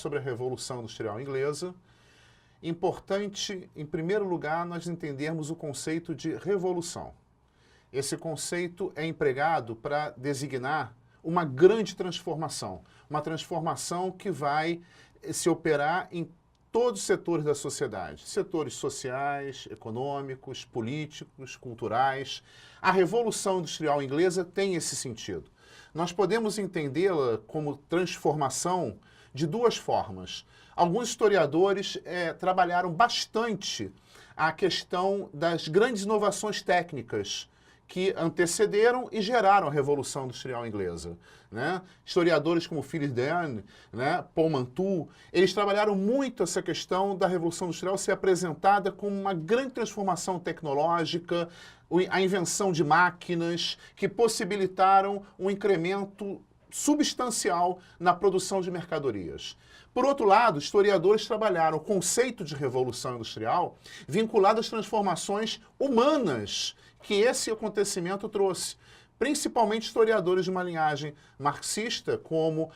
sobre a Revolução Industrial Inglesa. Importante, em primeiro lugar, nós entendermos o conceito de revolução. Esse conceito é empregado para designar uma grande transformação. Uma transformação que vai se operar em todos os setores da sociedade. Setores sociais, econômicos, políticos, culturais. A Revolução Industrial Inglesa tem esse sentido. Nós podemos entendê-la como transformação de duas formas. Alguns historiadores trabalharam bastante a questão das grandes inovações técnicas que antecederam e geraram a Revolução Industrial Inglesa. Né? Historiadores como Philip Deane, né, Paul Mantoux, eles trabalharam muito essa questão da Revolução Industrial ser apresentada como uma grande transformação tecnológica, a invenção de máquinas que possibilitaram um incremento substancial na produção de mercadorias. Por outro lado, historiadores trabalharam o conceito de revolução industrial vinculado às transformações humanas que esse acontecimento trouxe. Principalmente historiadores de uma linhagem marxista, como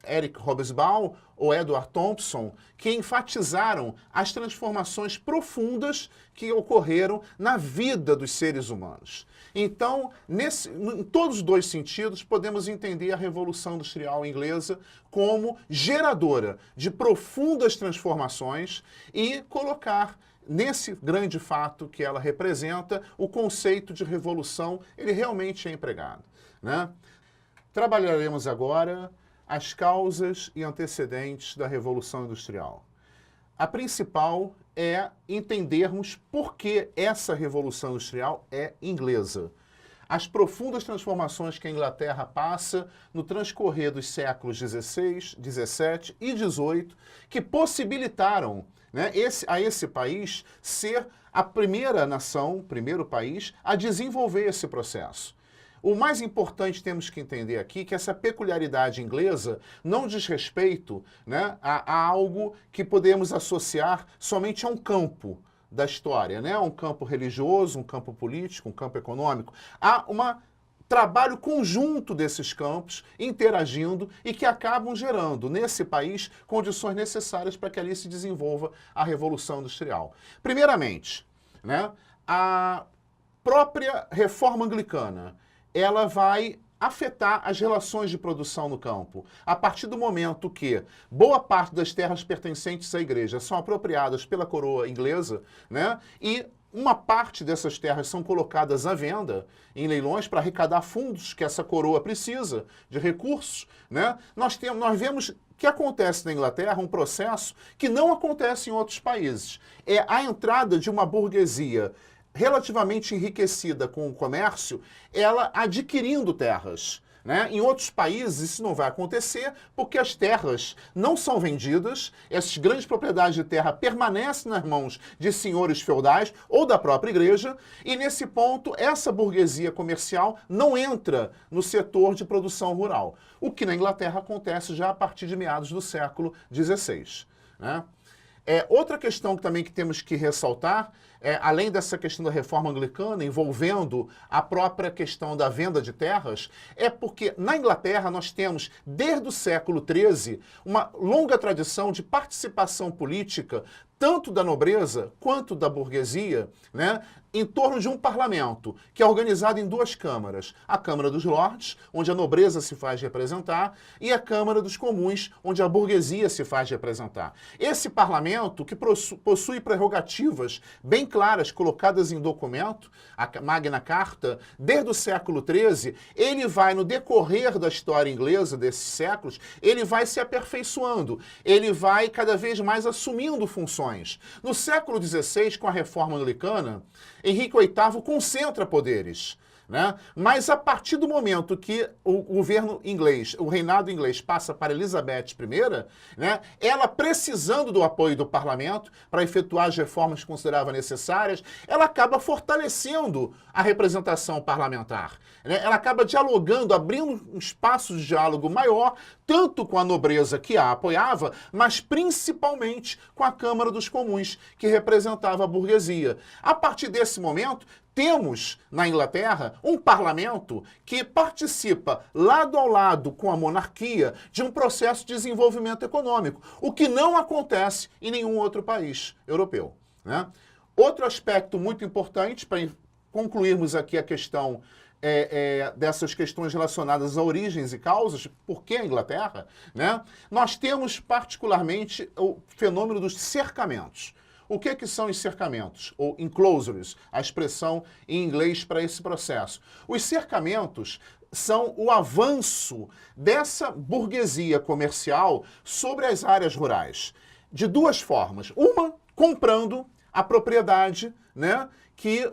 Eric Hobsbawm ou Edward Thompson, que enfatizaram as transformações profundas que ocorreram na vida dos seres humanos. Então, em todos os dois sentidos, podemos entender a Revolução Industrial Inglesa como geradora de profundas transformações e colocar nesse grande fato que ela representa, o conceito de revolução, ele realmente é empregado. Né? Trabalharemos agora as causas e antecedentes da Revolução Industrial. A principal é entendermos por que essa Revolução Industrial é inglesa. As profundas transformações que a Inglaterra passa no transcorrer dos séculos XVI, XVII e XVIII, que possibilitaram, né, a esse país ser a primeira nação, o primeiro país, a desenvolver esse processo. O mais importante temos que entender aqui que essa peculiaridade inglesa não diz respeito, né, a algo que podemos associar somente a um campo da história, né? Um campo religioso, um campo político, um campo econômico. Há um trabalho conjunto desses campos interagindo e que acabam gerando, nesse país, condições necessárias para que ali se desenvolva a Revolução Industrial. Primeiramente, né, a própria reforma anglicana, ela vai afetar as relações de produção no campo. A partir do momento que boa parte das terras pertencentes à igreja são apropriadas pela coroa inglesa, né, e uma parte dessas terras são colocadas à venda em leilões para arrecadar fundos que essa coroa precisa, de recursos, né, nós vemos que acontece na Inglaterra um processo que não acontece em outros países. É a entrada de uma burguesia relativamente enriquecida com o comércio, ela adquirindo terras. Né? Em outros países isso não vai acontecer porque as terras não são vendidas, essas grandes propriedades de terra permanecem nas mãos de senhores feudais ou da própria igreja, e nesse ponto essa burguesia comercial não entra no setor de produção rural, o que na Inglaterra acontece já a partir de meados do século XVI. Né? Outra questão também que temos que ressaltar, além dessa questão da reforma anglicana, envolvendo a própria questão da venda de terras, é porque na Inglaterra nós temos, desde o século XIII, uma longa tradição de participação política, tanto da nobreza quanto da burguesia, né, em torno de um parlamento, que é organizado em duas câmaras. A Câmara dos Lordes, onde a nobreza se faz representar, e a Câmara dos Comuns, onde a burguesia se faz representar. Esse parlamento, que possui prerrogativas bem claras, colocadas em documento, a Magna Carta, desde o século XIII, ele vai, no decorrer da história inglesa desses séculos, ele vai se aperfeiçoando, ele vai cada vez mais assumindo funções. No século XVI, com a reforma anglicana, Henrique VIII concentra poderes, né? Mas a partir do momento que o governo inglês, o reinado inglês passa para Elizabeth I, né, ela precisando do apoio do parlamento para efetuar as reformas que considerava necessárias, ela acaba fortalecendo a representação parlamentar. Né? Ela acaba dialogando, abrindo um espaço de diálogo maior, tanto com a nobreza que a apoiava, mas principalmente com a Câmara dos Comuns, que representava a burguesia. A partir desse momento, temos na Inglaterra um parlamento que participa lado ao lado com a monarquia de um processo de desenvolvimento econômico, o que não acontece em nenhum outro país europeu, né? Outro aspecto muito importante para concluirmos aqui a questão dessas questões relacionadas a origens e causas, por que a Inglaterra, né? Nós temos particularmente o fenômeno dos cercamentos. O que são os cercamentos, ou enclosures, a expressão em inglês para esse processo? Os cercamentos são o avanço dessa burguesia comercial sobre as áreas rurais, de duas formas. Uma, comprando a propriedade, né, que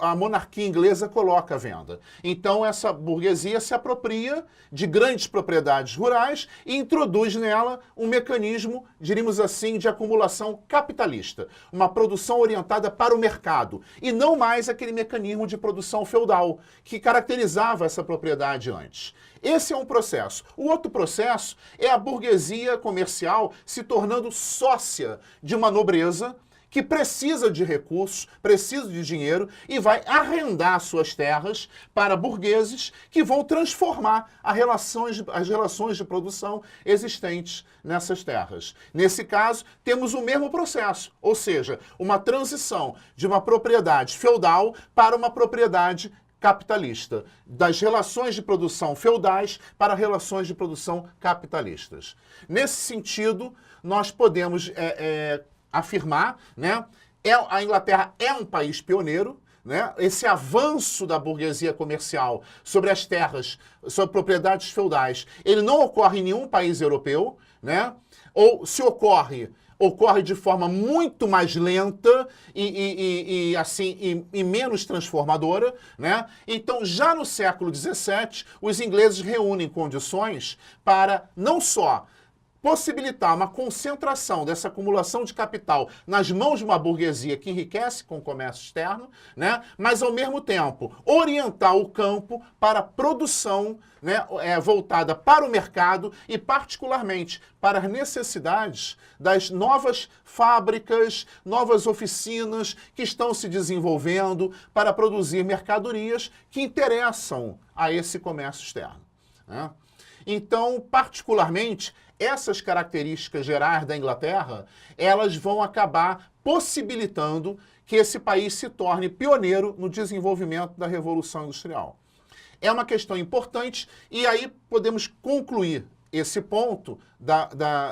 a monarquia inglesa coloca à venda. Então, essa burguesia se apropria de grandes propriedades rurais e introduz nela um mecanismo, diríamos assim, de acumulação capitalista, uma produção orientada para o mercado, e não mais aquele mecanismo de produção feudal que caracterizava essa propriedade antes. Esse é um processo. O outro processo é a burguesia comercial se tornando sócia de uma nobreza que precisa de recursos, precisa de dinheiro e vai arrendar suas terras para burgueses que vão transformar as relações de produção existentes nessas terras. Nesse caso, temos o mesmo processo, ou seja, uma transição de uma propriedade feudal para uma propriedade capitalista, das relações de produção feudais para relações de produção capitalistas. Nesse sentido, nós podemos afirmar, né, a Inglaterra é um país pioneiro, né? Esse avanço da burguesia comercial sobre as terras, sobre propriedades feudais, ele não ocorre em nenhum país europeu, né? Ou se ocorre de forma muito mais lenta e menos transformadora, né? Então, já no século XVII, os ingleses reúnem condições para não só possibilitar uma concentração dessa acumulação de capital nas mãos de uma burguesia que enriquece com o comércio externo, né? Mas, ao mesmo tempo, orientar o campo para a produção, né, voltada para o mercado e, particularmente, para as necessidades das novas fábricas, novas oficinas que estão se desenvolvendo para produzir mercadorias que interessam a esse comércio externo, né? Então, particularmente, essas características gerais da Inglaterra, elas vão acabar possibilitando que esse país se torne pioneiro no desenvolvimento da Revolução Industrial. É uma questão importante e aí podemos concluir esse ponto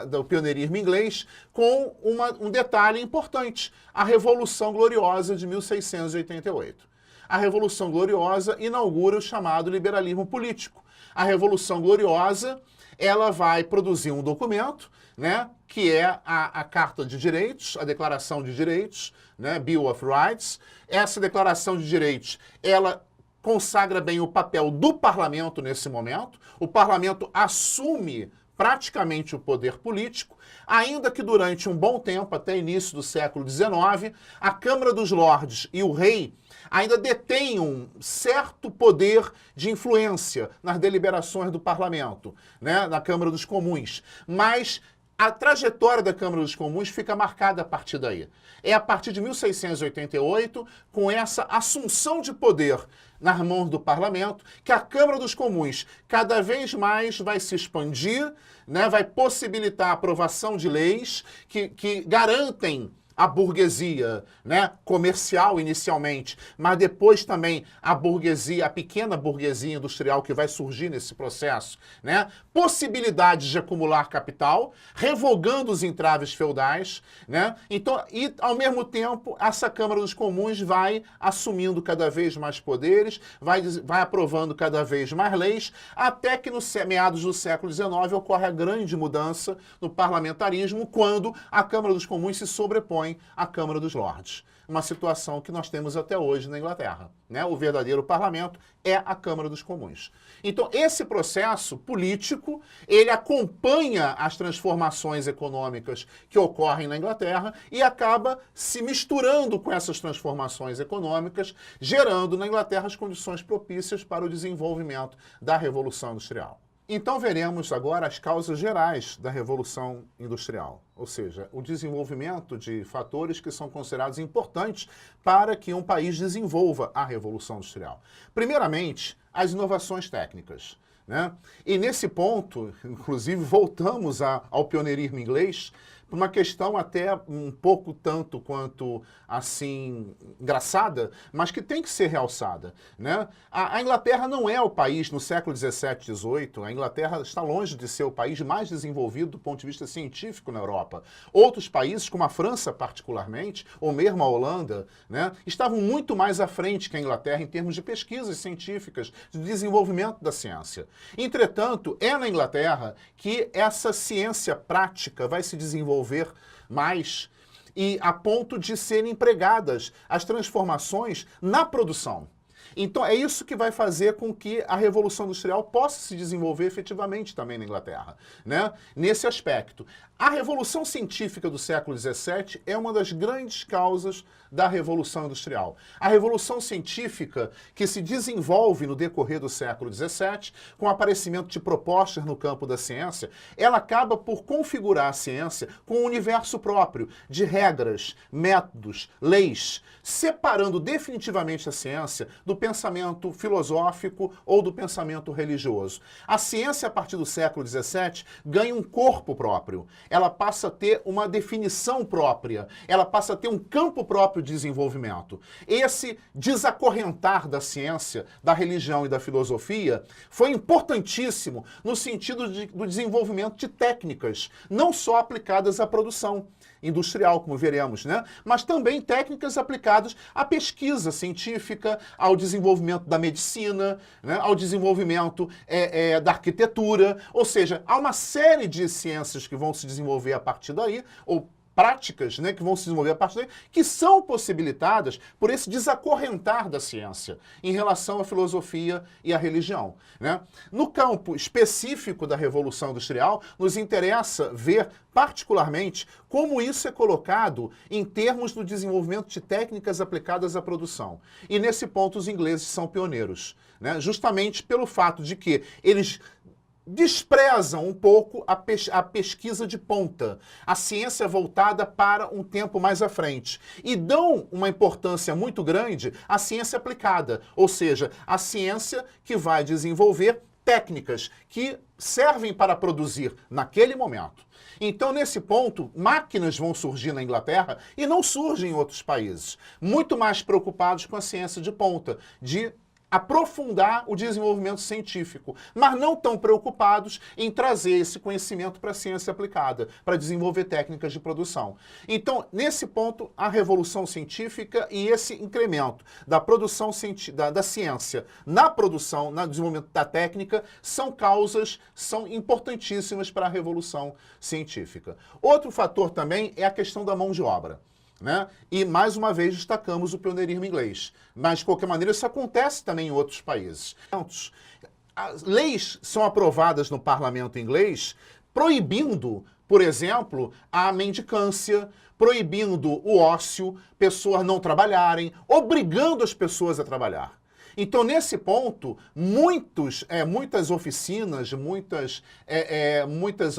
do pioneirismo inglês com um detalhe importante, a Revolução Gloriosa de 1688. A Revolução Gloriosa inaugura o chamado liberalismo político. A Revolução Gloriosa, ela vai produzir um documento, né, que é a Carta de Direitos, a Declaração de Direitos, né, Bill of Rights. Essa Declaração de Direitos, ela consagra bem o papel do parlamento nesse momento. O parlamento assume praticamente o poder político, ainda que durante um bom tempo, até início do século XIX, a Câmara dos Lordes e o rei ainda detêm um certo poder de influência nas deliberações do parlamento, né, na Câmara dos Comuns. Mas a trajetória da Câmara dos Comuns fica marcada a partir daí. É a partir de 1688, com essa assunção de poder nas mãos do parlamento, que a Câmara dos Comuns cada vez mais vai se expandir, né, vai possibilitar a aprovação de leis que garantem a burguesia, né, comercial inicialmente, mas depois também a burguesia, a pequena burguesia industrial que vai surgir nesse processo, né, possibilidades de acumular capital, revogando os entraves feudais, né, então, e ao mesmo tempo essa Câmara dos Comuns vai assumindo cada vez mais poderes, vai aprovando cada vez mais leis, até que nos meados do século XIX ocorre a grande mudança no parlamentarismo, quando a Câmara dos Comuns se sobrepõe à Câmara dos Lordes. Uma situação que nós temos até hoje na Inglaterra, né? O verdadeiro parlamento é a Câmara dos Comuns. Então, esse processo político, ele acompanha as transformações econômicas que ocorrem na Inglaterra e acaba se misturando com essas transformações econômicas, gerando na Inglaterra as condições propícias para o desenvolvimento da Revolução Industrial. Então veremos agora as causas gerais da Revolução Industrial, ou seja, o desenvolvimento de fatores que são considerados importantes para que um país desenvolva a Revolução Industrial. Primeiramente, as inovações técnicas, né? E nesse ponto, inclusive, voltamos ao pioneirismo inglês, por uma questão até um pouco tanto quanto, assim, engraçada, mas que tem que ser realçada, né? A Inglaterra não é o país, no século XVII, XVIII, a Inglaterra está longe de ser o país mais desenvolvido do ponto de vista científico na Europa. Outros países, como a França particularmente, ou mesmo a Holanda, né, estavam muito mais à frente que a Inglaterra em termos de pesquisas científicas, de desenvolvimento da ciência. Entretanto, é na Inglaterra que essa ciência prática vai se desenvolver mais e a ponto de serem empregadas as transformações na produção. Então é isso que vai fazer com que a Revolução Industrial possa se desenvolver efetivamente também na Inglaterra, né? Nesse aspecto. A Revolução Científica do século XVII é uma das grandes causas da Revolução Industrial. A Revolução Científica que se desenvolve no decorrer do século XVII, com o aparecimento de propostas no campo da ciência, ela acaba por configurar a ciência com um universo próprio de regras, métodos, leis, separando definitivamente a ciência do pensamento filosófico ou do pensamento religioso. A ciência, a partir do século XVII, ganha um corpo próprio. Ela passa a ter uma definição própria, ela passa a ter um campo próprio de desenvolvimento. Esse desacorrentar da ciência, da religião e da filosofia foi importantíssimo no sentido do desenvolvimento de técnicas, não só aplicadas à produção industrial, como veremos, né? Mas também técnicas aplicadas à pesquisa científica, ao desenvolvimento da medicina, né? Ao desenvolvimento da arquitetura, ou seja, há uma série de ciências que vão se desenvolver a partir daí, ou práticas, né, que vão se desenvolver a partir daí, que são possibilitadas por esse desacorrentar da ciência em relação à filosofia e à religião, né? No campo específico da Revolução Industrial, nos interessa ver particularmente como isso é colocado em termos do desenvolvimento de técnicas aplicadas à produção. E nesse ponto os ingleses são pioneiros, né? Justamente pelo fato de que eles desprezam um pouco a pesquisa de ponta, a ciência voltada para um tempo mais à frente, e dão uma importância muito grande à ciência aplicada, ou seja, a ciência que vai desenvolver técnicas que servem para produzir naquele momento. Então, nesse ponto, máquinas vão surgir na Inglaterra e não surgem em outros países, muito mais preocupados com a ciência de ponta, de aprofundar o desenvolvimento científico, mas não tão preocupados em trazer esse conhecimento para a ciência aplicada, para desenvolver técnicas de produção. Então, nesse ponto, a revolução científica e esse incremento da produção da ciência na produção, no desenvolvimento da técnica, são importantíssimas para a revolução científica. Outro fator também é a questão da mão de obra, né? E, mais uma vez, destacamos o pioneirismo inglês. Mas, de qualquer maneira, isso acontece também em outros países. As leis são aprovadas no parlamento inglês proibindo, por exemplo, a mendicância, proibindo o ócio, pessoas não trabalharem, obrigando as pessoas a trabalhar. Então, nesse ponto, muitas oficinas,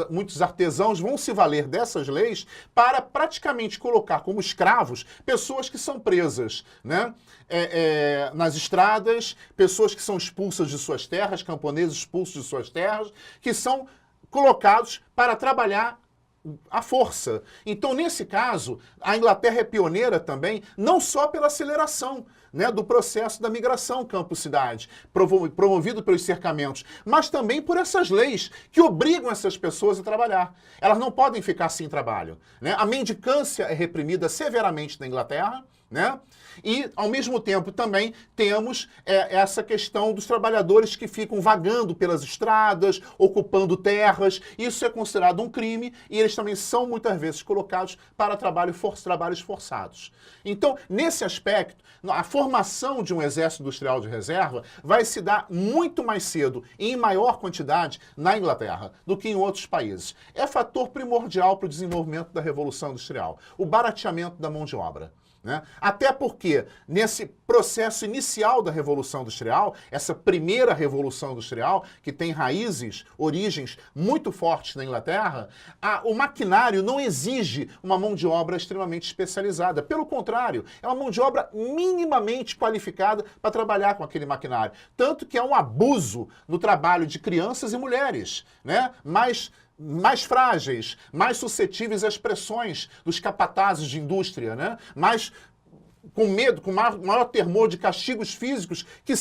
muitos artesãos vão se valer dessas leis para praticamente colocar como escravos pessoas que são presas, né? Nas estradas, pessoas que são expulsas de suas terras, camponeses expulsos de suas terras, que são colocados para trabalhar à força. Então, nesse caso, a Inglaterra é pioneira também, não só pela aceleração, né, do processo da migração campo-cidade, promovido pelos cercamentos, mas também por essas leis que obrigam essas pessoas a trabalhar. Elas não podem ficar sem trabalho, né? A mendicância é reprimida severamente na Inglaterra, né? E, ao mesmo tempo, também temos essa questão dos trabalhadores que ficam vagando pelas estradas, ocupando terras. Isso é considerado um crime e eles também são, muitas vezes, colocados para trabalhos forçados. Então, nesse aspecto, a formação de um exército industrial de reserva vai se dar muito mais cedo e em maior quantidade na Inglaterra do que em outros países. É fator primordial para o desenvolvimento da Revolução Industrial, o barateamento da mão de obra, né? Até porque, nesse processo inicial da Revolução Industrial, essa primeira Revolução Industrial, que tem raízes, origens muito fortes na Inglaterra, o maquinário não exige uma mão de obra extremamente especializada. Pelo contrário, é uma mão de obra minimamente qualificada para trabalhar com aquele maquinário. Tanto que é um abuso no trabalho de crianças e mulheres, né? Mais frágeis, mais suscetíveis às pressões dos capatazes de indústria, né? Com medo, com maior temor de castigos físicos que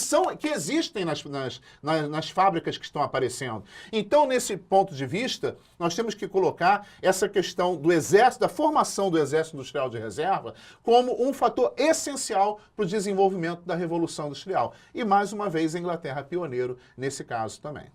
existem nas fábricas que estão aparecendo. Então, nesse ponto de vista, nós temos que colocar essa questão do exército, da formação do Exército Industrial de Reserva, como um fator essencial para o desenvolvimento da Revolução Industrial. E, mais uma vez, a Inglaterra é pioneiro nesse caso também.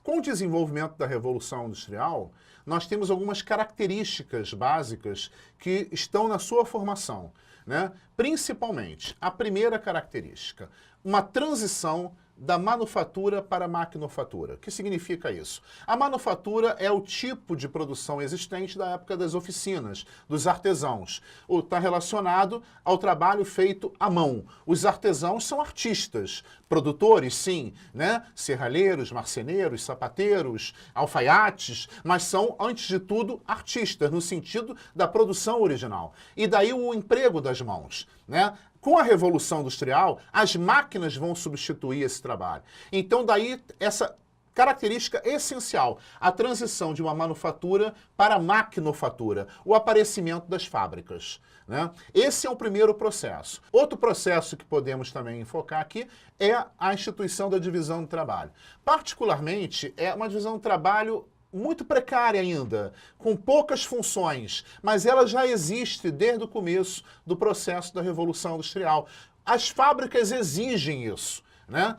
Com o desenvolvimento da Revolução Industrial, nós temos algumas características básicas que estão na sua formação, né? Principalmente, a primeira característica, uma transição da manufatura para a maquinofatura. O que significa isso? A manufatura é o tipo de produção existente da época das oficinas, dos artesãos. Está relacionado ao trabalho feito à mão. Os artesãos são artistas, produtores, sim, né? Serralheiros, marceneiros, sapateiros, alfaiates, mas são, antes de tudo, artistas, no sentido da produção original. E daí o emprego das mãos, né? Com a Revolução Industrial, as máquinas vão substituir esse trabalho. Então, daí, essa característica essencial, a transição de uma manufatura para a maquinofatura, o aparecimento das fábricas, né? Esse é o primeiro processo. Outro processo que podemos também enfocar aqui é a instituição da divisão do trabalho. Particularmente, é uma divisão do trabalho muito precária ainda, com poucas funções, mas ela já existe desde o começo do processo da Revolução Industrial. As fábricas exigem isso, né?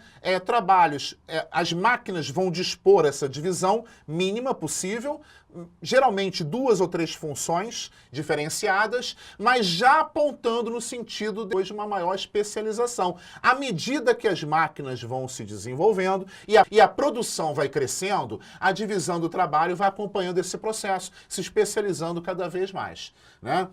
As máquinas vão dispor essa divisão mínima possível, geralmente 2 ou 3 funções diferenciadas, mas já apontando no sentido de uma maior especialização. À medida que as máquinas vão se desenvolvendo e a produção vai crescendo, a divisão do trabalho vai acompanhando esse processo, se especializando cada vez mais, né?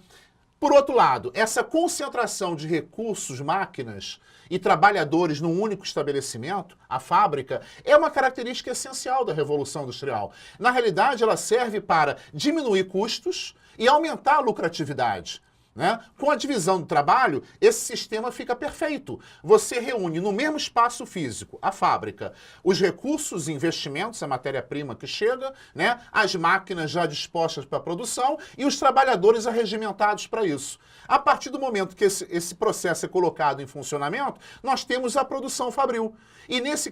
Por outro lado, essa concentração de recursos, máquinas e trabalhadores num único estabelecimento, a fábrica, é uma característica essencial da Revolução Industrial. Na realidade, ela serve para diminuir custos e aumentar a lucratividade, né? Com a divisão do trabalho, esse sistema fica perfeito. Você reúne no mesmo espaço físico, a fábrica, os recursos e investimentos, a matéria-prima que chega, né? As máquinas já dispostas para a produção e os trabalhadores arregimentados para isso. A partir do momento que esse processo é colocado em funcionamento, nós temos a produção fabril. E nesse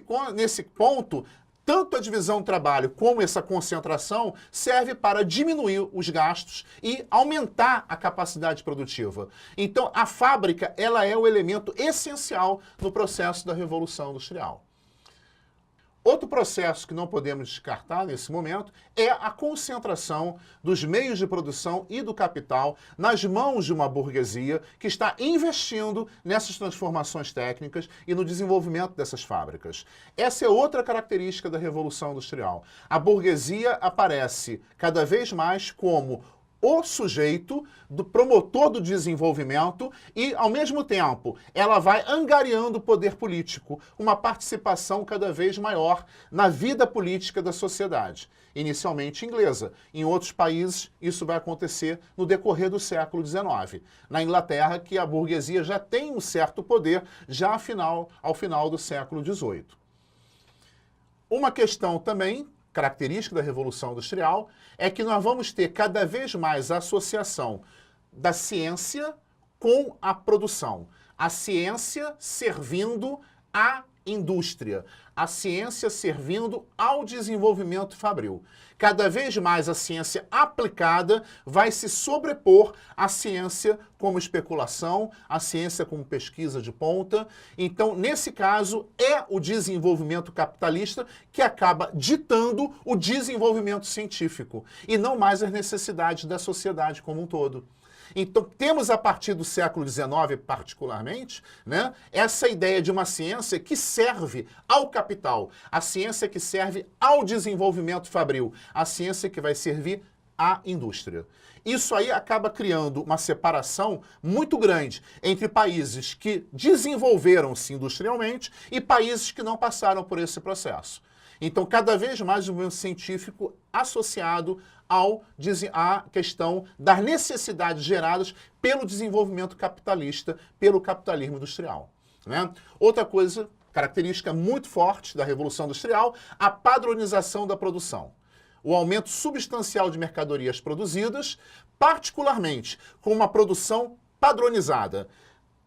ponto, tanto a divisão do trabalho como essa concentração serve para diminuir os gastos e aumentar a capacidade produtiva. Então, a fábrica, ela é o elemento essencial no processo da Revolução Industrial. Outro processo que não podemos descartar nesse momento é a concentração dos meios de produção e do capital nas mãos de uma burguesia que está investindo nessas transformações técnicas e no desenvolvimento dessas fábricas. Essa é outra característica da Revolução Industrial. A burguesia aparece cada vez mais como o sujeito, do promotor do desenvolvimento e, ao mesmo tempo, ela vai angariando o poder político, uma participação cada vez maior na vida política da sociedade, inicialmente inglesa. Em outros países, isso vai acontecer no decorrer do século XIX. Na Inglaterra, que a burguesia já tem um certo poder, já ao final do século XVIII. Uma questão também característica da Revolução Industrial é que nós vamos ter cada vez mais a associação da ciência com a produção. A ciência servindo à indústria, a ciência servindo ao desenvolvimento fabril. Cada vez mais a ciência aplicada vai se sobrepor à ciência como especulação, à ciência como pesquisa de ponta. Então, nesse caso, é o desenvolvimento capitalista que acaba ditando o desenvolvimento científico e não mais as necessidades da sociedade como um todo. Então, temos a partir do século XIX, particularmente, né, essa ideia de uma ciência que serve ao capital, a ciência que serve ao desenvolvimento fabril, a ciência que vai servir à indústria. Isso aí acaba criando uma separação muito grande entre países que desenvolveram-se industrialmente e países que não passaram por esse processo. Então, cada vez mais o movimento científico associado à questão das necessidades geradas pelo desenvolvimento capitalista, pelo capitalismo industrial, né? Outra coisa, característica muito forte da Revolução Industrial, a padronização da produção. O aumento substancial de mercadorias produzidas, particularmente com uma produção padronizada.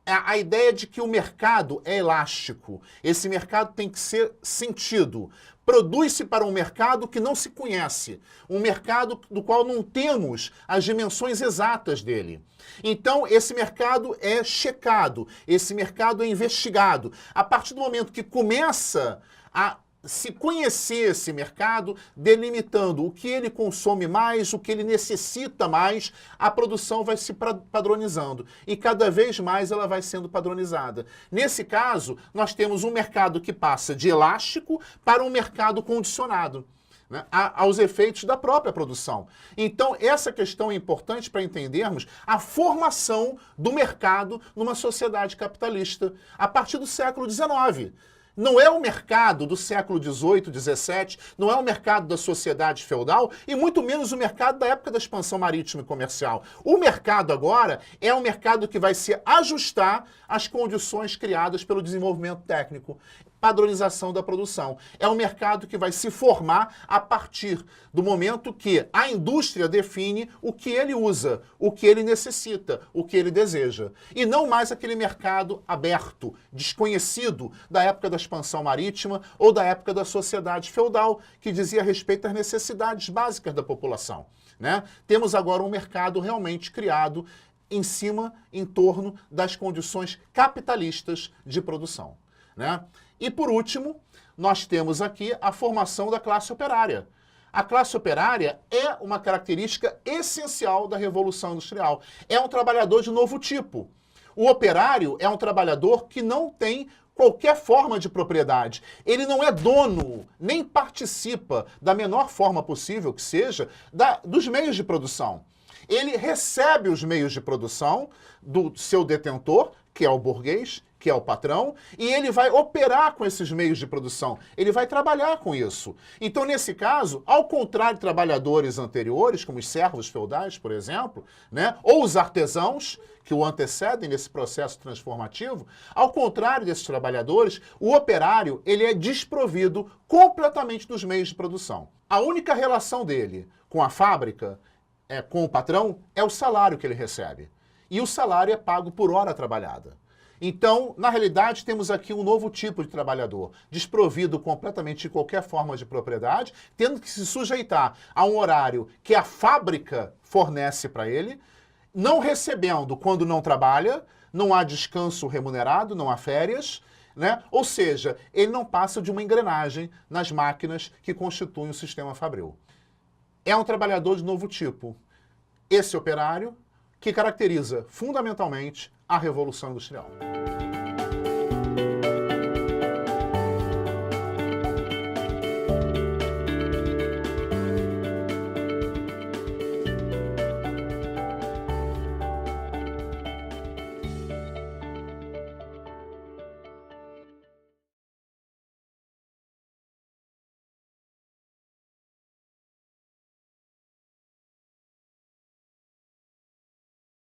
A ideia de que o mercado é elástico, esse mercado tem que ser sentido. Produz-se para um mercado que não se conhece, um mercado do qual não temos as dimensões exatas dele. Então, esse mercado é checado, esse mercado é investigado. A partir do momento que começa a se conhecer esse mercado, delimitando o que ele consome mais, o que ele necessita mais, a produção vai se padronizando. E cada vez mais ela vai sendo padronizada. Nesse caso, nós temos um mercado que passa de elástico para um mercado condicionado, né, aos efeitos da própria produção. Então, essa questão é importante para entendermos a formação do mercado numa sociedade capitalista a partir do século XIX. Não é o mercado do século XVIII, XVII, não é o mercado da sociedade feudal e muito menos o mercado da época da expansão marítima e comercial. O mercado agora é um mercado que vai se ajustar às condições criadas pelo desenvolvimento técnico, padronização da produção. É um mercado que vai se formar a partir do momento que a indústria define o que ele usa, o que ele necessita, o que ele deseja. E não mais aquele mercado aberto, desconhecido da época da expansão marítima ou da época da sociedade feudal, que dizia respeito às necessidades básicas da população, né? Temos agora um mercado realmente criado em torno das condições capitalistas de produção, né? E, por último, nós temos aqui a formação da classe operária. A classe operária é uma característica essencial da Revolução Industrial. É um trabalhador de novo tipo. O operário é um trabalhador que não tem qualquer forma de propriedade. Ele não é dono, nem participa, da menor forma possível que seja, dos meios de produção. Ele recebe os meios de produção do seu detentor, que é o burguês, que é o patrão, e ele vai operar com esses meios de produção. Ele vai trabalhar com isso. Então, nesse caso, ao contrário de trabalhadores anteriores, como os servos feudais, por exemplo, né, ou os artesãos, que o antecedem nesse processo transformativo, ao contrário desses trabalhadores, o operário ele é desprovido completamente dos meios de produção. A única relação dele com a fábrica, com o patrão, é o salário que ele recebe. E o salário é pago por hora trabalhada. Então, na realidade, temos aqui um novo tipo de trabalhador, desprovido completamente de qualquer forma de propriedade, tendo que se sujeitar a um horário que a fábrica fornece para ele, não recebendo quando não trabalha, não há descanso remunerado, não há férias, né? Ou seja, ele não passa de uma engrenagem nas máquinas que constituem o sistema fabril. É um trabalhador de novo tipo. Esse operário que caracteriza fundamentalmente a Revolução Industrial.